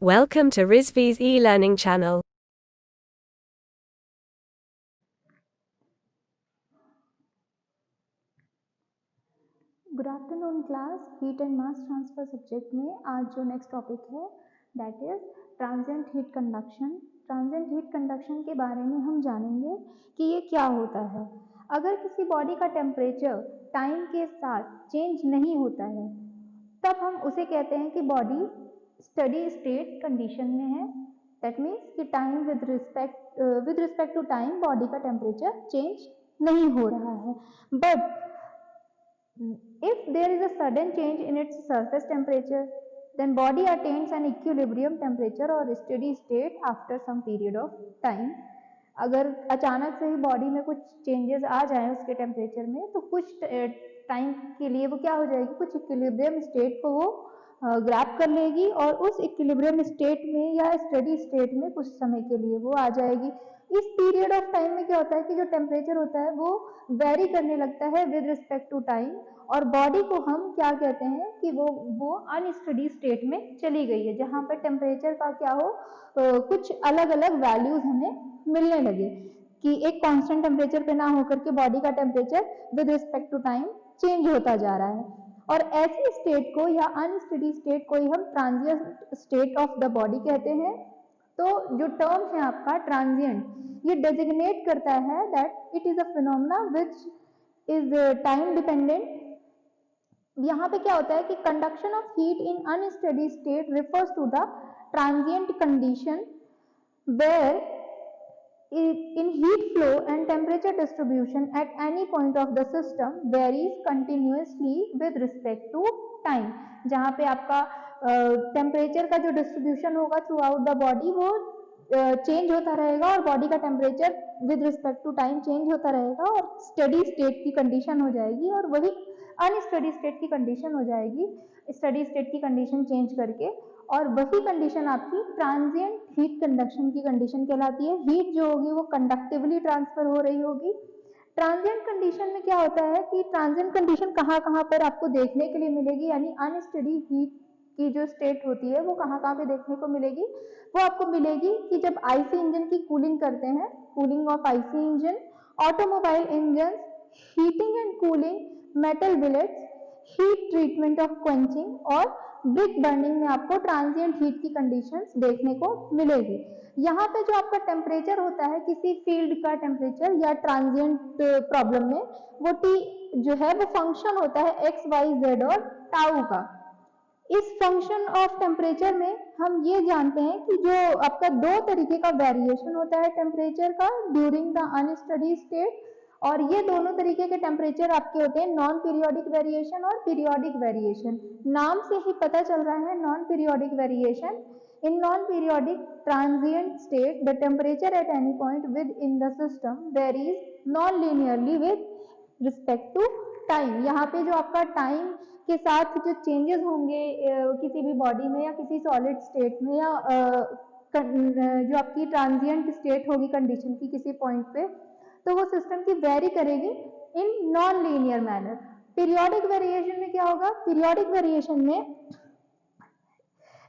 Welcome to Rizvi's e-learning channel. Good afternoon class. Heat and mass transfer subject में आज जो next topic है that is transient heat conduction. Transient heat conduction के बारे में हम जानेंगे कि ये क्या होता है। अगर किसी बॉडी का टेम्परेचर टाइम के साथ चेंज नहीं होता है तब हम उसे कहते हैं कि बॉडी स्टडी स्टेट कंडीशन में है। दैट मीन्स कि time with respect to time body का टेम्परेचर चेंज नहीं हो रहा है। But if there is a sudden change in its surface temperature, then body attains an equilibrium temperature or steady state after some period of time. अगर अचानक से ही body में कुछ चेंजेस आ जाएं उसके टेम्परेचर में तो कुछ टाइम के लिए वो क्या हो जाएगी, कुछ इक्विलिब्रियम स्टेट को वो ग्रैब कर लेगी और उस इक्विलिब्रियम स्टेट में या स्टडी स्टेट में कुछ समय के लिए वो आ जाएगी। इस पीरियड ऑफ टाइम में क्या होता है कि जो टेम्परेचर होता है वो वेरी करने लगता है विद रिस्पेक्ट टू टाइम और बॉडी को हम क्या कहते हैं कि वो अनस्टडी स्टेट में चली गई है, जहाँ पर टेम्परेचर का क्या हो कुछ अलग अलग वैल्यूज हमें मिलने लगे कि एक कांस्टेंट टेम्परेचर पे ना होकर के बॉडी का temperature with respect to time change होता जा रहा है। और ऐसी स्टेट को या अनस्टडी स्टेट को ही हम transient state of the body कहते हैं। तो जो टर्म है आपका ट्रांजिएंट, ये डेजिग्नेट करता है that it is a phenomena which is time dependent. यहाँ पे क्या होता है कि conduction of heat in unsteady state refers to the transient condition where in heat flow and temperature distribution at any point of the system varies continuously with respect to time। जहाँ पे आपका temperature का जो distribution होगा throughout the body वो change होता रहेगा और बॉडी का temperature with respect to time change होता रहेगा और स्टडी स्टेट की कंडीशन हो जाएगी और वही अनस्टडी स्टेट की कंडीशन हो जाएगी, स्टडी स्टेट की कंडीशन चेंज करके। और वही कंडीशन आपकी ट्रांजिएंट हीट कंडक्शन की कंडीशन कहलाती है। हीट जो होगी वो कंडक्टिवली ट्रांसफर हो रही होगी। ट्रांजिएंट कंडीशन में क्या होता है कि ट्रांजिएंट कंडीशन कहाँ कहाँ पर आपको देखने के लिए मिलेगी, यानी अनस्टडी हीट की जो स्टेट होती है वो कहाँ कहाँ पे देखने को मिलेगी। वो आपको मिलेगी कि जब आईसी इंजन की कूलिंग करते हैं, cooling of IC engine, automobile engine, heating and cooling, metal billets, heat treatment of quenching और ब्रिक बर्निंग में आपको ट्रांजिएंट हीट की कंडीशंस देखने को मिलेगी। यहाँ पे जो आपका टेम्परेचर होता है किसी फील्ड का टेम्परेचर या ट्रांजिएंट प्रॉब्लम में, वो टी जो है वो फंक्शन होता है एक्स वाई जेड और टाउ का। इस फंक्शन ऑफ टेम्परेचर में हम ये जानते हैं कि जो आपका दो तरीके का वेरिएशन होता है टेम्परेचर का ड्यूरिंग द अनस्टडी स्टेट, और ये दोनों तरीके के टेम्परेचर आपके होते हैं नॉन पीरियोडिक वेरिएशन और पीरियोडिक वेरिएशन। नाम से ही पता चल रहा है non periodic variation. In non periodic transient state the temperature at any point within the system varies non linearly with respect to time. यहाँ पे जो आपका टाइम के साथ जो चेंजेस होंगे किसी भी बॉडी में या किसी सॉलिड स्टेट में या जो आपकी ट्रांजिएंट स्टेट होगी कंडीशन की किसी पॉइंट पे, तो वो सिस्टम की वेरी करेगी in non linear manner. Periodic variation में क्या होगा, पीरियोडिक वेरिएशन में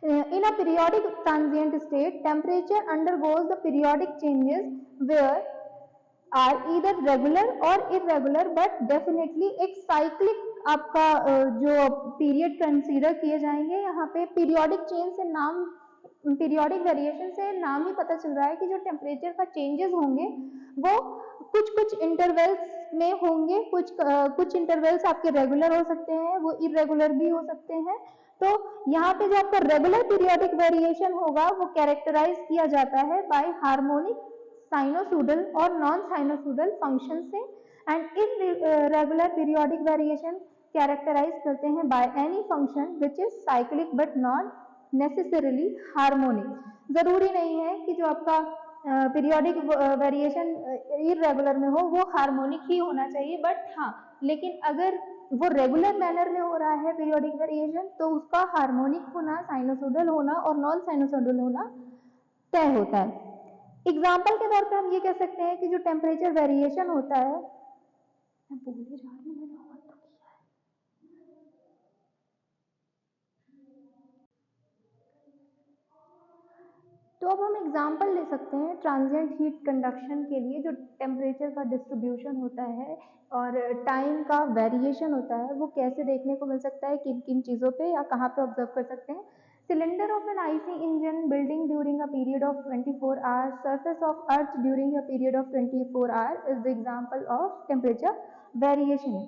in a periodic transient state temperature undergoes the periodic changes where are either regular or irregular but definitely एक cyclic आपका जो पीरियड कंसीडर किए जाएंगे। यहाँ पे पीरियोडिक चेंज से नाम, पीरियोडिक वेरिएशन से नाम ही पता चल रहा है कि जो टेम्परेचर का चेंजेस होंगे वो कुछ कुछ इंटरवल्स में होंगे। कुछ इंटरवल्स आपके रेगुलर हो सकते हैं, वो इरेगुलर भी हो सकते हैं। तो यहाँ पे जो आपका रेगुलर पीरियोडिक वेरिएशन होगा वो कैरेक्टराइज किया जाता है बाय हार्मोनिक साइनोसोडल और नॉन साइनोसोडल फंक्शन से, and irregular periodic variation characterise करते हैं by any function which is cyclic but not necessarily harmonic. जरूरी नहीं है कि जो आपका पीरियोडिक वेरिएशन इरेगुलर में हो वो हार्मोनिक ही होना चाहिए, बट हाँ लेकिन अगर वो रेगुलर मैनर में हो रहा है पीरियोडिक वेरिएशन तो उसका हार्मोनिक होना, साइनोसोडल होना और नॉन साइनोसोडल होना तय होता है। एग्जाम्पल के तौर पे हम ये कह सकते हैं कि जो टेम्परेचर वेरिएशन होता है, मैं बोल ही रहा हूँ, मैंने और तो किया है। तो अब हम एग्जाम्पल ले सकते हैं ट्रांजिएंट हीट कंडक्शन के लिए। जो टेम्परेचर का डिस्ट्रीब्यूशन होता है और टाइम का वेरिएशन होता है वो कैसे देखने को मिल सकता है, किन किन चीज़ों पे या कहाँ पे ऑब्जर्व कर सकते हैं। Cylinder of an IC engine building during a period of 24 hours, surface of earth during a period of 24 hours is the example of temperature variation.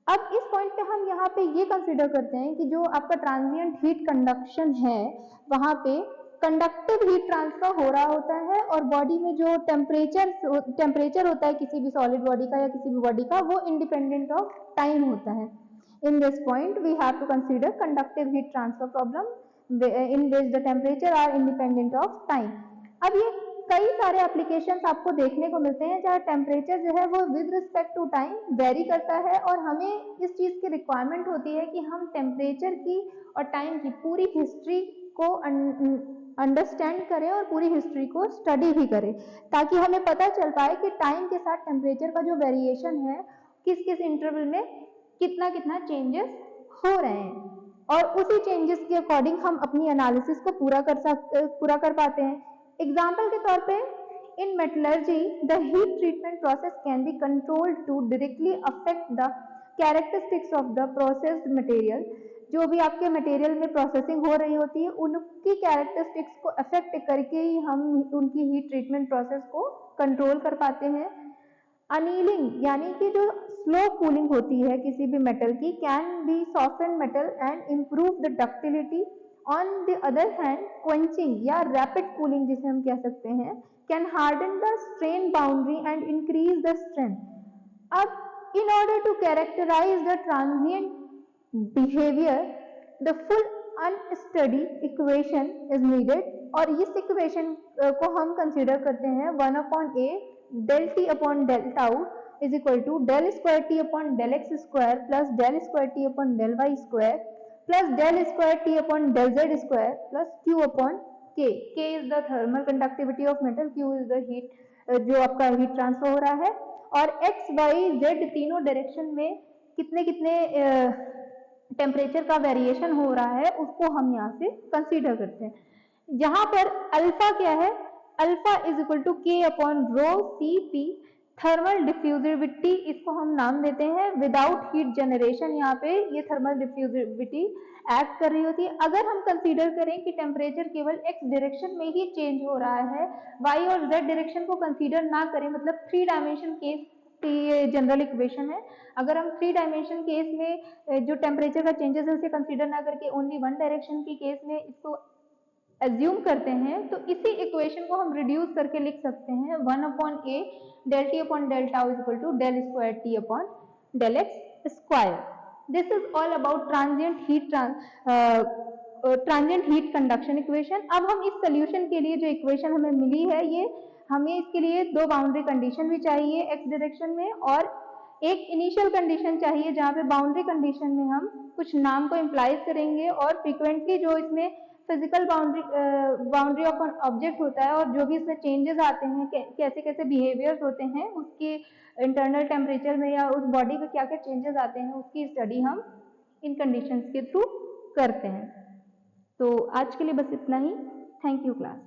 अब इस पॉइंट पे हम यहाँ पे ये कंसिडर करते हैं कि जो आपका ट्रांजिएंट हीट कंडक्शन है वहाँ पे कंडक्टिव हीट ट्रांसफर हो रहा होता है और बॉडी में जो टेम्परेचर होता है किसी भी सॉलिड बॉडी का या किसी भी बॉडी का वो इंडिपेंडेंट ऑफ टाइम होता है। In this point we have to consider conductive heat transfer problem in which the temperature are independent of time. अब ये कई सारे एप्लीकेशंस आपको देखने को मिलते हैं जहाँ टेम्परेचर जो है वो with respect to time vary करता है और हमें इस चीज़ की रिक्वायरमेंट होती है कि हम टेम्परेचर की और टाइम की पूरी हिस्ट्री को अंडरस्टैंड करें और पूरी हिस्ट्री को स्टडी भी करें ताकि हमें पता चल पाए कि टाइम के साथ टेम्परेचर का जो वेरिएशन है किस किस इंटरवल में कितना कितना चेंजेस हो रहे हैं और उसी चेंजेस के अकॉर्डिंग हम अपनी एनालिसिस को पूरा कर पाते हैं। एग्जाम्पल के तौर पे in metallurgy the heat treatment process can be controlled to directly affect the characteristics of the processed material. जो भी आपके मटेरियल में प्रोसेसिंग हो रही होती है उनकी कैरेक्टरिस्टिक्स को अफेक्ट करके ही हम उनकी हीट ट्रीटमेंट प्रोसेस को कंट्रोल कर पाते हैं। अनीलिंग यानी कि जो स्लो कूलिंग होती है किसी भी मेटल की can be soften metal and improve the ductility. On the other hand quenching या रैपिड कूलिंग जिसे हम कह सकते हैं can harden the strain boundary and increase the strength. अब in order to characterise the transient behavior the full unstudied equation is needed और इस equation को हम कंसीडर करते हैं 1/a del t upon del tau is equal to del square t upon del x square plus del square t upon del y square plus del square t upon del z square plus q upon k। k is the thermal conductivity of metal, q is the heat जो आपका heat transfer हो रहा है और x y z तीनों direction में कितने कितने टेम्परेचर का वेरिएशन हो रहा है उसको हम यहाँ से कंसीडर करते हैं। यहाँ पर अल्फा क्या है, alpha is equal to K upon rho C P thermal diffusivity इसको हम नाम देते हैं। विदाउट हीट जनरेशन यहाँ पे ये थर्मल डिफ्यूजिविटी एक्ट कर रही होती है। अगर हम कंसीडर करें कि टेम्परेचर केवल एक्स डायरेक्शन में ही चेंज हो रहा है, वाई और जेड डायरेक्शन को कंसीडर ना करें, मतलब 3 डायमेंशन केस ये जनरल इक्वेशन है। अगर हम 3 डायमेंशन केस में जो टेम्परेचर का चेंजेस है उसे कंसीडर ना करके ओनली 1 डायरेक्शन की केस में इसको एज्यूम करते हैं तो इसी इक्वेशन को हम रिड्यूस करके लिख सकते हैं 1/a del t upon del tau is equal to del square t upon del x square। This is all about transient heat conduction equation. अब हम इस सोल्यूशन के लिए जो इक्वेशन हमें मिली है ये हमें इसके लिए 2 बाउंड्री कंडीशन भी चाहिए एक्स डायरेक्शन में और एक इनिशियल कंडीशन चाहिए जहाँ पे बाउंड्री कंडीशन में हम कुछ नाम को इम्प्लाइज करेंगे और फ्रीक्वेंटली जो इसमें फिजिकल बाउंड्री ऑफ ऑब्जेक्ट होता है और जो भी इसमें चेंजेस आते हैं कैसे कैसे बिहेवियर्स होते हैं उसके इंटरनल टेम्परेचर में या उस बॉडी में क्या क्या चेंजेस आते हैं उसकी स्टडी हम इन कंडीशंस के थ्रू करते हैं। तो आज के लिए बस इतना ही। Thank you class.